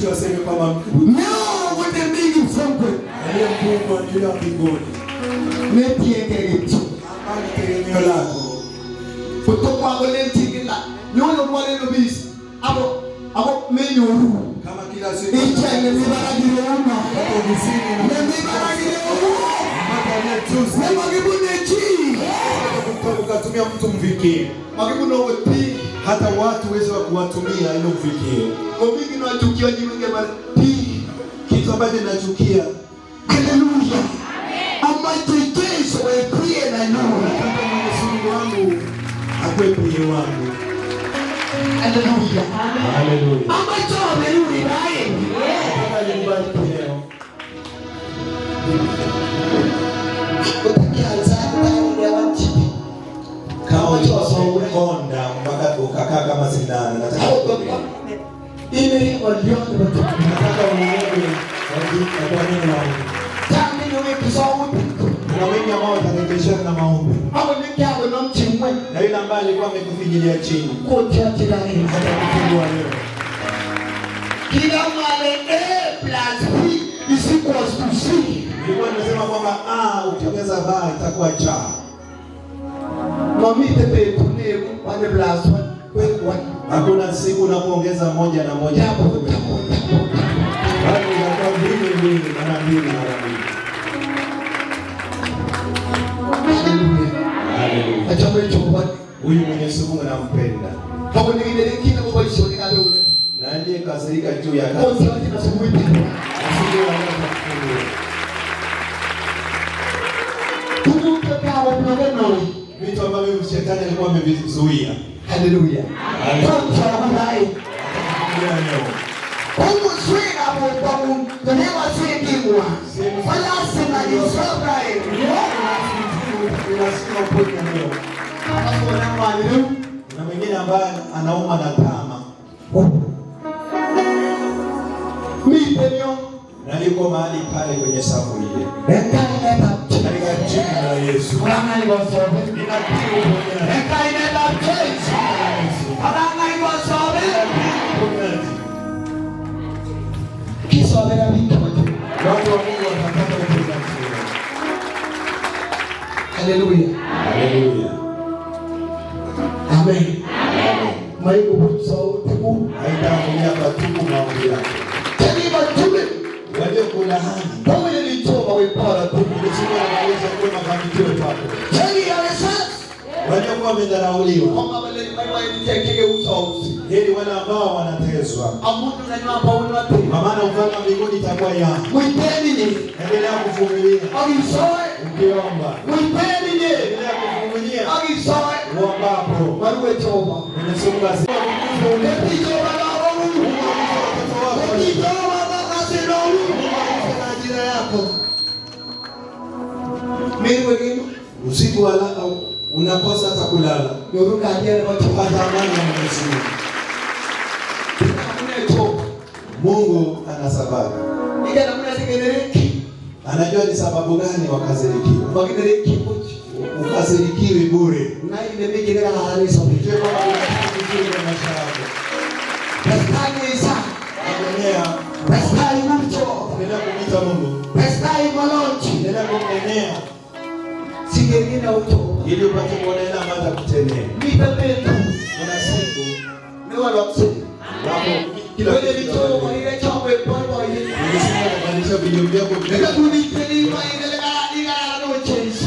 si waseme kama no wote mingi mfungwe aliye mkubwa ni yule wa mbinguni. Netiengerecho Amani tegemeo lako. kutoka wale tingila nyolo wale lobisi abo menyoru Kama kila siku ichane mibaragire uma hapo ofisini na mibaragire uma matalia tusi na magibune chi ukatumia mtu mvikie. magibune wote Hata watu wezi wa kuwatumia ili mvikie. Omingi na chukia jiwenge mara pi Kitu ambacho ninachukia. haleluya amaitekezo epie na nuru Kama Mwenyezi Mungu wangu akwepuye wangu. haleluya Haleluya. amacho amerudi naye Nataka nibariki leo. utakianza ndani ya watu Kama ulikonda mpaka ukakaa kama sindano. Nataka ile waliona nataka uelewe kwa nini maombi. tani ni wewe kusoma Kuna wengi ambao watarejesha na maombi. hapo ni kama na mtimwe Na yule ambaye alikuwa amekufinyilia chini. kote atirahi Atakufungua leo. kila male +b is equals to c. Nilikuwa nimesema kwamba ukiongeza ba itakuwa cha. Mami tepe kunemu wane +1 kwa Hakuna siku unapoongeza moja na moja. tapo Bali itakuwa mbili mara mbili. Haleluya. achapo choba Huyu Mwenyezi Mungu nampenda. hapo ni ile kila kwa hiyo ni kale ule Na aliyekasirika juu ya kazi. kote atina subuhi Asije anafanya. tuko kwa mwaneno Vitu ambavyo shetani alikuwa amevizuia. haleluya kote anaye Leo. Como suena por como tenemos seguimos. Wala sema ni sobra Na mwingine ambaye anauma na tama. Na yuko mahali pale kwenye safu ile. Katika jina la Yesu. Watu wa Mungu wanataka kupiga kelele. Haleluya. Haleluya. Amen. Mungu sauti Mungu. Haitakulia patupu maombi yako. Tena tume Waliokulaani. pamoja ni toba wepara tu. Mwenyezi Mungu anaweza kuwa mafanikio kwako. Tena ya sasa. Waliokuwa wamedharauliwa. Kama wale ni tekeke usausi. Heri wale ambao wanateswa. Amundu na nyama pauno ate. Kwa maana ufalme wa mbinguni itakuwa yao. Mwiteni ni. Endelea kuvumilia. Agisoe. Ukiomba. Mwiteni ni. Endelea kuvumilia. Agisoe. Uombapo. Maruwe toba. Mwenyezi Mungu asema. Lepi toba na Mungu. Lepi toba na kasino Mungu. Na ajira yako. Mimi wengine. Usiku walala unakosa hata kulala. Yoruka ajira watu Pata amani ya Mwenyezi Mungu. hamna toba. Mungu ana sababu. Ika namna sikereki. Anajua ni sababu gani wakasirikiwa. Wakidereki kuchi. Ukasirikiwi bure. Na ile mejira na hali sabi. Ujue kwamba kuna kitu kizuri kwa maisha yako. Pestani isa. Endelea. Pestani mucho. Endelea kumwita Mungu. Pestani malonchi. Endelea kumnenea. Sigerina uto. Ili upate kuona ile ambayo atakutendea. Mita petu. Kuna siku Ni wala mse. wapo kila Wewe kitu. ni toba kwa ile chombo ipopo ile. Mwenyezi Mungu anabadilisha video vyako Nika vile. kuniteli wa ile gara no chensi.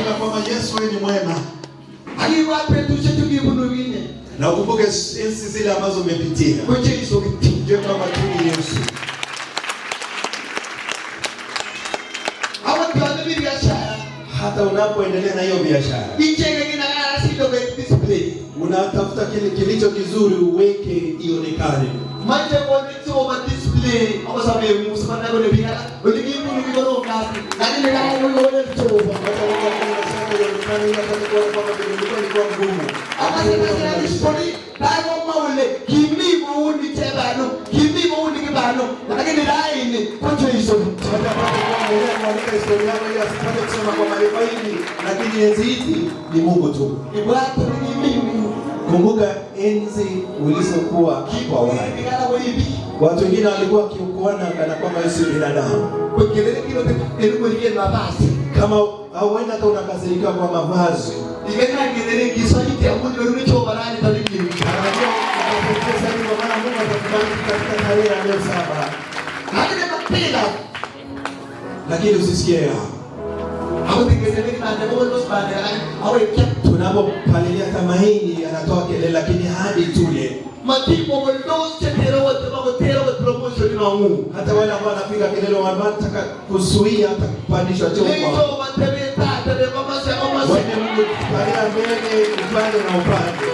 Hapo kwamba Yesu wewe ni mwema. Ali wa petu chetu kibuno wine. Na ukumbuke enzi zile ambazo umepitia. Kwa chensi ukiti. Ujue kwamba tu ni Yesu. Hawa tuane biashara. Hata unapoendelea na hiyo biashara. Ichenge kina gara sido kwa display. Unatafuta kile kilicho kizuri uweke ionekane. Manje kwa nito ma display. Hawa sabe musimana kwa biashara. Wali kibu ni kwa kasi. Nani ni kama wewe wewe toba. Hata wewe unasema ionekane ile kwa kwamba ilikuwa ngumu. Ama sasa display. Dago maule kimi muuni tebano. Kimi muuni kibano. Lakini laini kwa hizo. Hata pale kwa mwenyewe kuandika historia yako ili asipate kusema kwa malipo hili, lakini enzi hizi ni Mungu tu. Ibwatu ni mimi. Kumbuka enzi ulizokuwa kwa wale. Watu wengine walikuwa wakikuona kana kwamba Yesu ni binadamu. Kama hauenda hata unakasirika kwa mavazi. Lakini usisikie tunapopalilia kama hii anatoa kelele, lakini hadi tule hata wale ambao wanapiga kelele wanataka kuzuia hata kupandishwa cheo kwa Mungu kupalia mbele upande na upande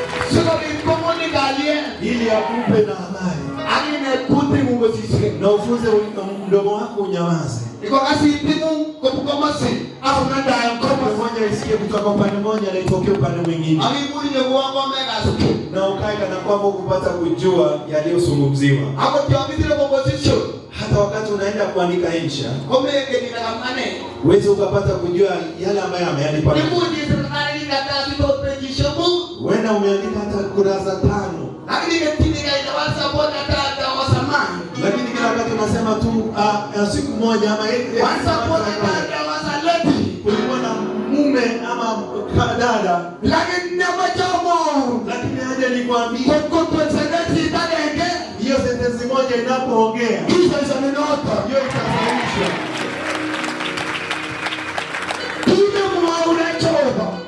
ili akupe na amani na ufunze mdomo wako unyamaze. Iko kasi timu kutukomasi au nanda ya mkomo mmoja isikie kutoka upande mmoja na itokee upande mwingine. Amibuli ni kuwango mega suke. Na ukae kana kwamba kupata kujua yaliyozungumziwa. Hapo kiwabidile composition. Hata wakati unaenda kuandika insha. Komege ni nakamane. Uweze ukapata kujua yale ambayo ameandika. Nimudi serikali kata sito pejishomu. Wewe umeandika hata kurasa 5. Lakini kitinga inaweza kuona hata wasamani. Lakini kila wakati unasema tu siku moja ama kulikuwa na mume ama dada, lakini aje nikwambie hiyo sentensi moja inapoongea hiyo itaisha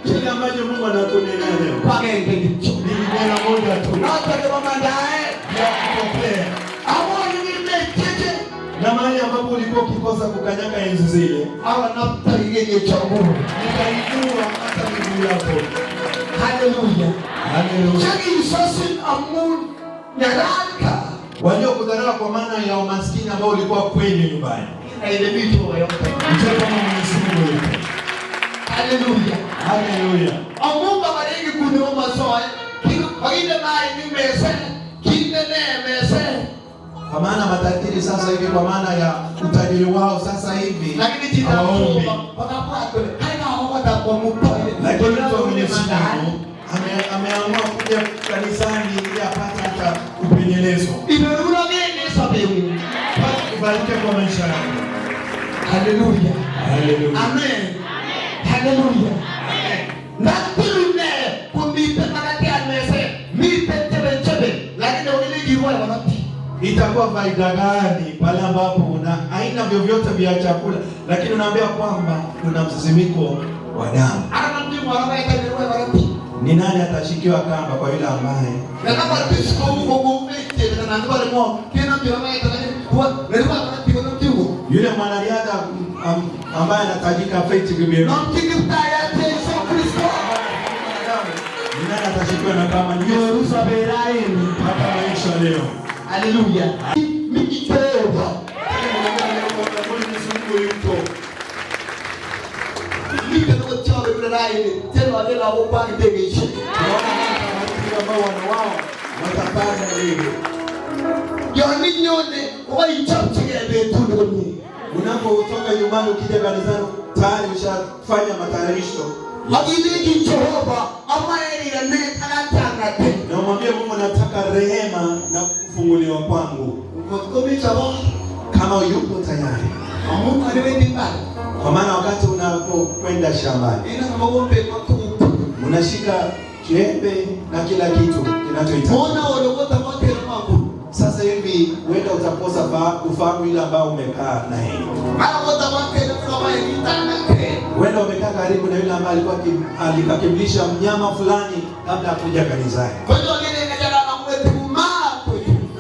kile ambacho Mungu anakunenea leo. Nilikuwa moja tu ya kupokea na mahali ambapo ulikuwa ukikosa kukanyaga enzi zile, hawa nafta yenye chaguo nikaijua hata miguu yako. Haleluya, haleluya. Chaki sasa amun nyaraka waliokudharau kwa maana ya umaskini ambao ulikuwa kwenye nyumbani. Ile vitu yote mtaka Mwenyezi Mungu. Haleluya, haleluya. Mungu abariki kuniomba soa ile mai nimesema kindene mesema kwa maana matajiri sasa hivi kwa maana ya utajiri wao sasa hivi, lakini jitaomba wakapata haina hawata kwa mtoe, lakini mtu wa Mwenyezi Mungu ameamua kuja kanisani ili apate hata upenyelezo. Imerudi nini sababu kubariki kwa maisha yako. Haleluya, haleluya, amen, haleluya, amen. Natune kumbite makati amese mite chebe lakini ulijiwa wanati itakuwa faida gani pale ambapo una aina vyovyote vya chakula lakini unaambia kwamba kuna msisimiko wa damu? Ni nani atashikiwa kamba kwa yule ambaye yule mwanariadha ambaye anatajika Faith Kipyegon? Ni nani atashikiwa na kamba? Ni Yerusalemu hata maisha leo. Haleluya. Mikitoba. Mikitoba chawe kurai tena wale la upande ndege. Ambao wanawao watapanda ndege. Yoni nyone waichapchia betu ndoni. Unapotoka nyumbani ukija kanisani tayari ushafanya matayarisho. Hadi Jehova amaye ile anataka tena. Na mwambie Mungu nataka rehema na kufunguliwa kwangu. Kama yupo tayari. Mungu aliwendi mbali. Kwa maana wakati unapokwenda shambani unashika jembe na kila kitu kinachohitajika. Sasa hivi uenda utakosa ufahamu ile ambao umekaa na yeye. Uenda umekaa karibu na yule ambaye alikuwa alikakimlisha mnyama fulani kabla ya kuja kanisani.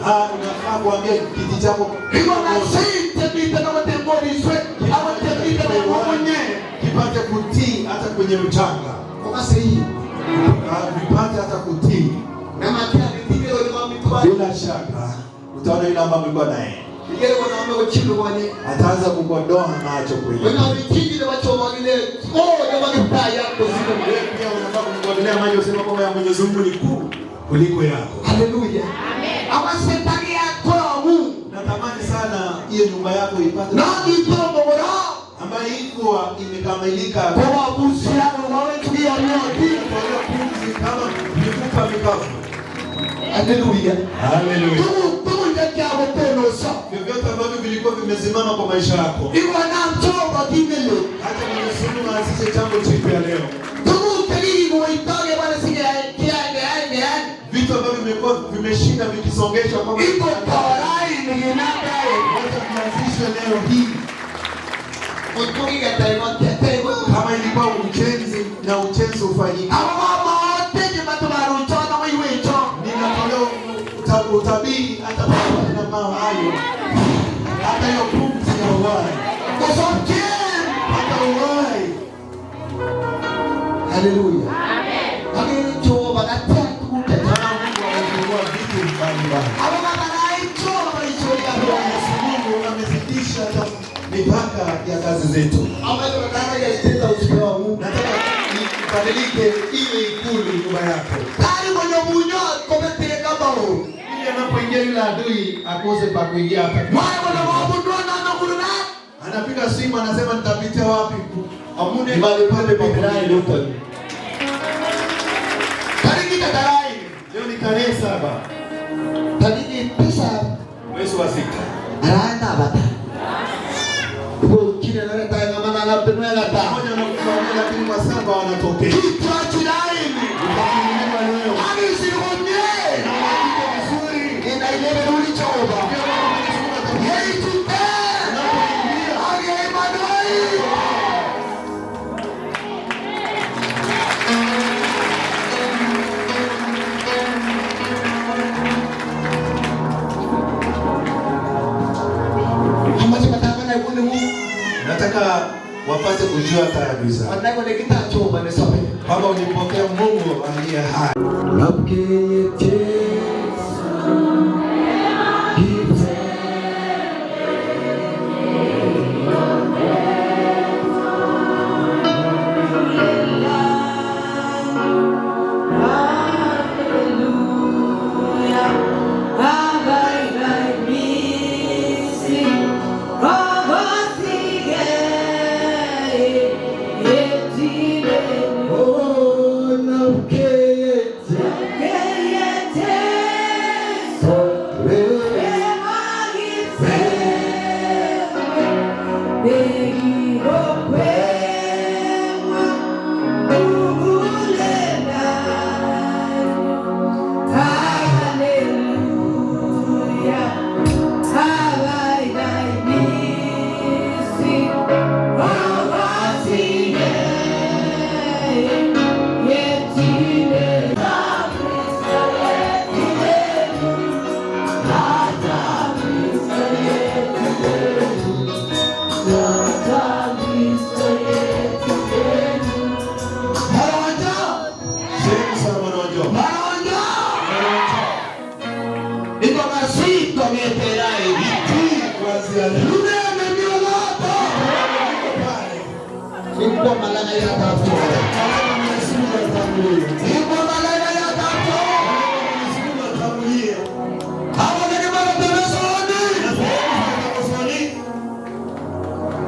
Unafaa kuambia kiti chako kipate kutii hata kwenye mchanga. Vipate hata kutii. Bila shaka utaona yule ambaye mlikuwa naye ataanza kukodoa macho kweli. Pia unafaa kumkodolea macho useme kwamba ya Mwenyezi Mungu ni kuu kuliko yako. Haleluya. Awasentani yako Mungu. Natamani sana hiyo nyumba yako ipate. Na itombo bora ambayo iko imekamilika. Kwa uhusiano na wewe ndio kutolea pumzi kama mifupa mikavu. Haleluya. Haleluya. Tumu ndio hapo sa. Vyovyote ambavyo vilikuwa vimesimama kwa maisha yako. Iwa na mtoba kimele. Hata Mwenyezi Mungu asije jambo jipya leo. Tumu tegi muitoge bwana sige kiande. Vitu ambavyo vimekuwa vimeshinda vikisongeshwa kwa iko parai ni namba wacha tuanzishe leo hii. Utugiga taimo. Kama ilikuwa ujenzi na ujenzi ufanyike. Mama wote matumaru chona wewe cho. Ninatolea utabiri hata pamoja na mao hayo. Hata hiyo pumzi ya uhai. Kusonje Hata uhai. Haleluya. Amen. Cho bagata tukute. Maana Mungu amefungua vitu mbalimbali. Aba babarai cho babaishoria kwa Mungu amezidisha hata mipaka ya kazi zetu. ambayo nataka ya steta usipewa Mungu. Nataka ibadilike iwe ikulu nyumba yako. Kali mwenye munyo kometele kama huo. Ili anapoingia yule adui akose pa kuingia hapa. Wao wanawabudua na anakuluna. Anapiga simu anasema nitapitia wapi? Amune Mbali pale Biblia Luton. Kali kitarai. leo ni tarehe 7 Tadi pesa mwezi wa 6. arata bata. Kwa kile na tayo ngama na benua la ta. Moja na kufanya lakini kwa 7 wanatokea. Kichwa chirai. Utakimbia leo. Ani sikonye. Na hakika vizuri. Ina ile rudi choba. Yei tupe. Ani Emmanuel. Ambacho nataka na ibuni Mungu. Nataka wapate kujua tayari sana. Wanako ni kitacho bane sope. Kama ulipokea Mungu aliye hai. Iko malanga ya tatu. Iko malanga ya tatu. Hawa ni kama televisheni.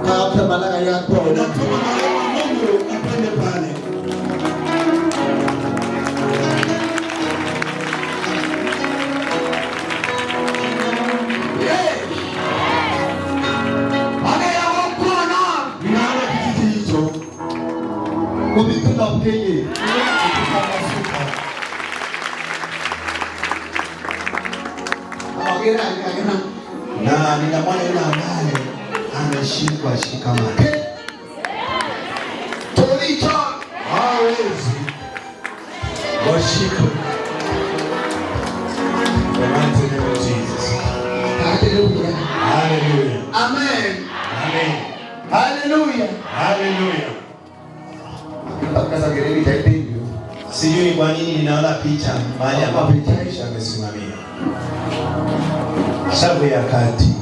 Hapa malanga ya tatu. Natuma malaika wa Mungu apende pale. Kubitula mkeye. Na ninamwona yule ambaye ameshikwa shikamani. Tolicho Hawezi washikwe. The mighty name of Jesus. Hallelujah. Hallelujah. Amen. Amen. Hallelujah. Hallelujah. Mpaka gereni taiti hivyo. Sijui kwa nini ninaona picha mahali ambapo Aisha amesimamia. Shavu ya kati.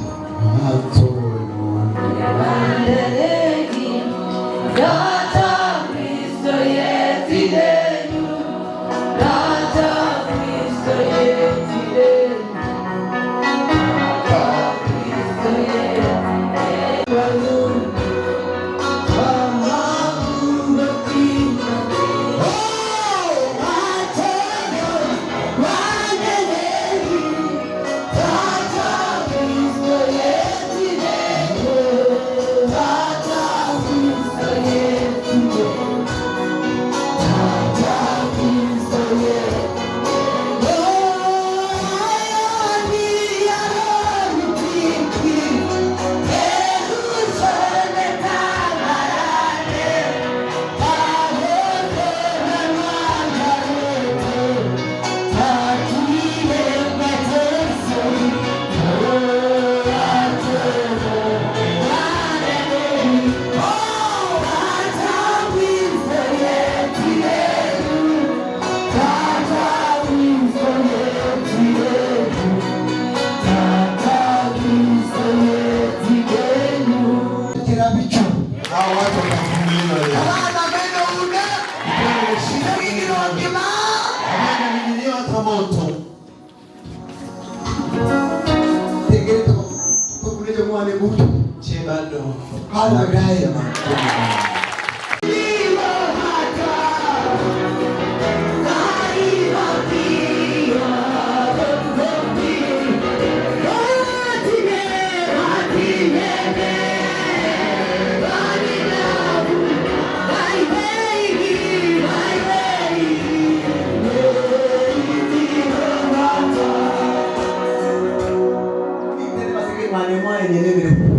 au baadaye.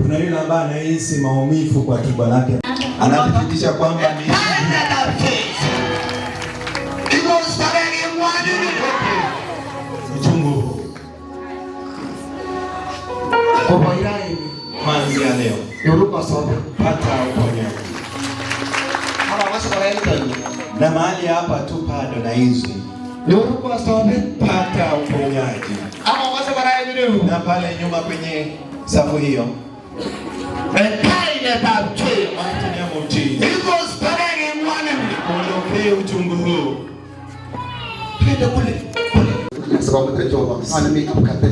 Kuna yule ambaye anahisi maumivu kwa tumbo lake, anathibitisha kwamba ni uchungu. Kuanzia leo pata uponyaji. Na mahali hapa tu bado na hizi pata uponyaji. Na pale nyuma kwenye safu hiyo ondokee uchungu huu.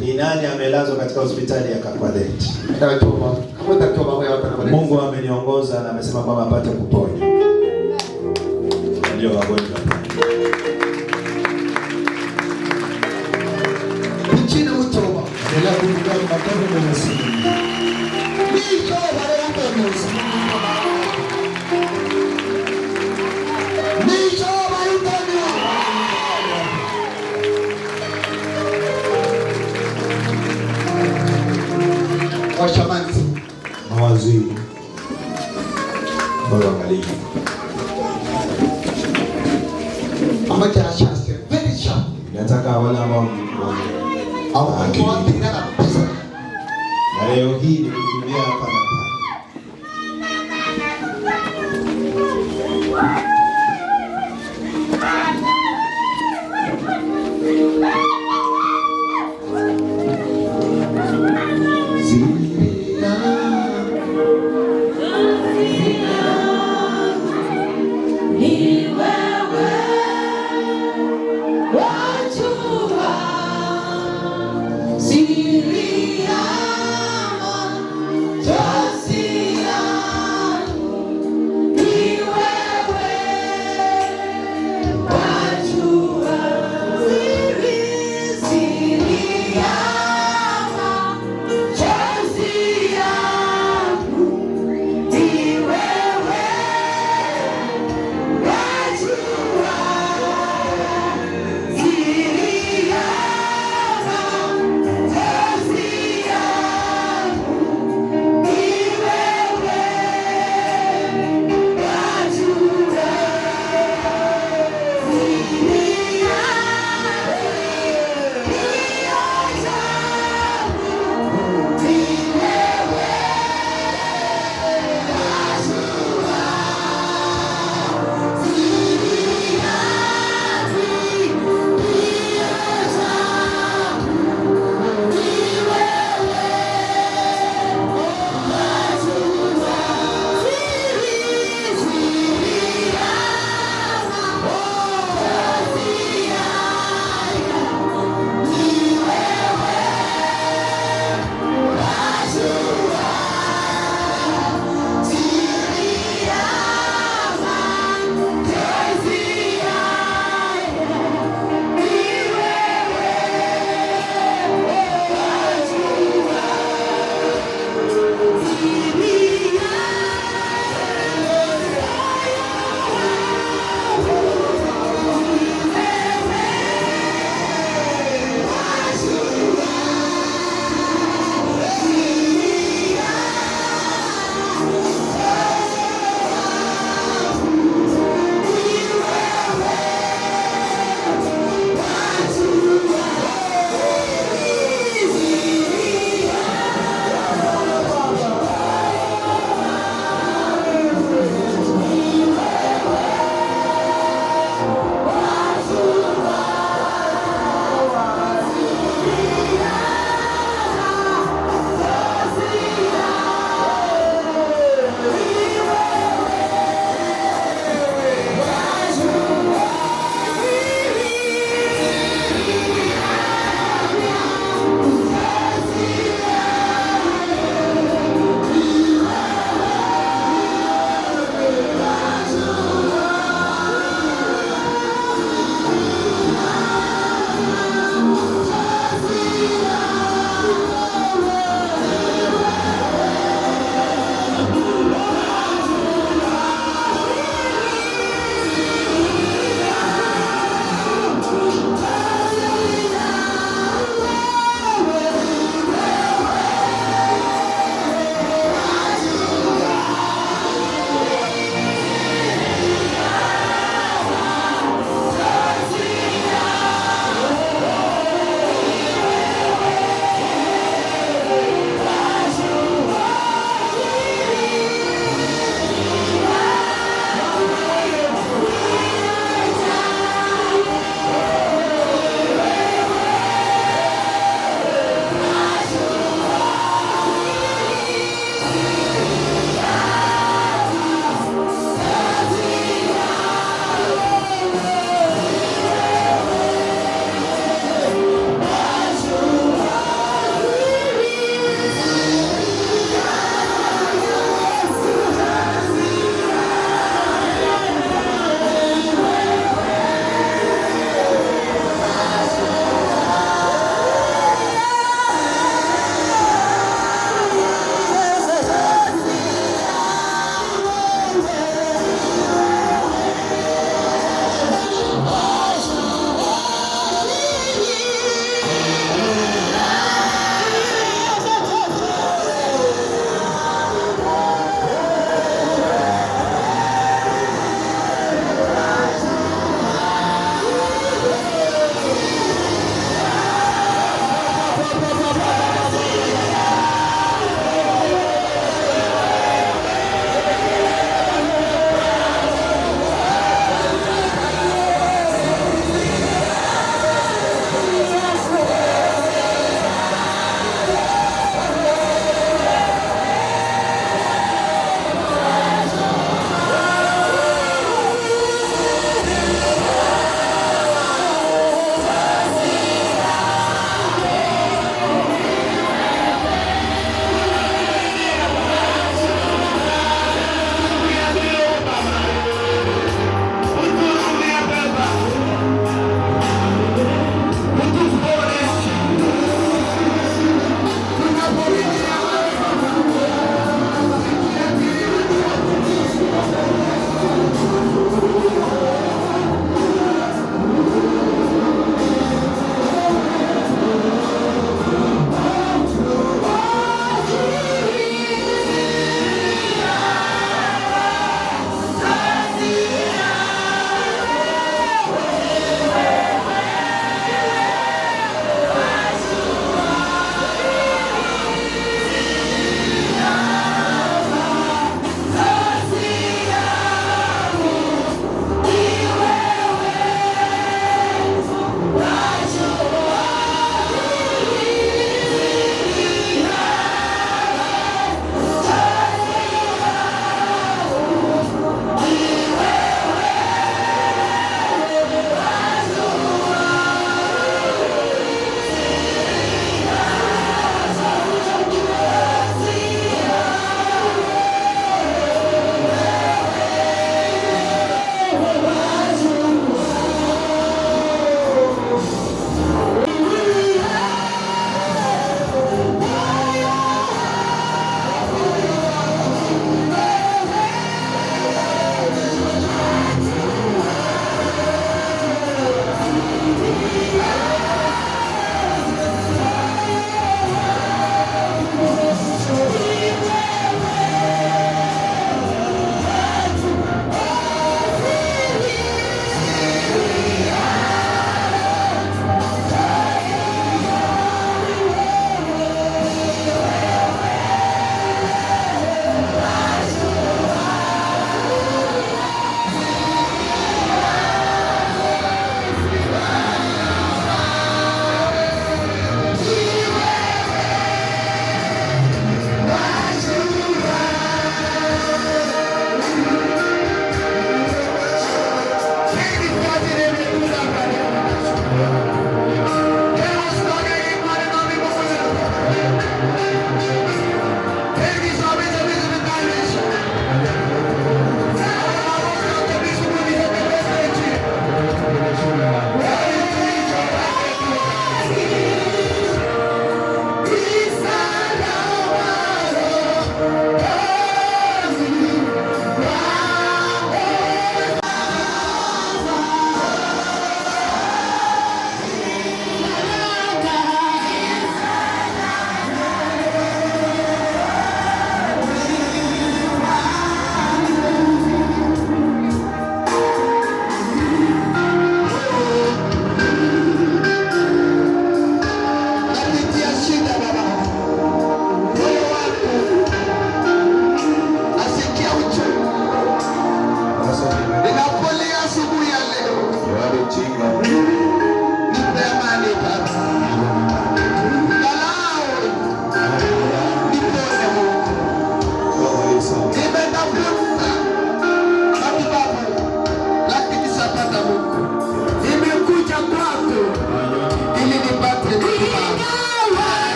Ni nani amelazwa katika hospitali ya Kapwadeti? Mungu ameniongoza na amesema kwamba apate kuponya ndio wagonjwa. Chini utoba Ela kumbuka makamu na masimu. Nisho wale hapo mmoja. Nisho wale utani. Washamanzi mawaziri bora kali. Amaja chance very sharp. Nataka wale ambao au kwa tina kabisa. Na leo hii ni kutumia hapa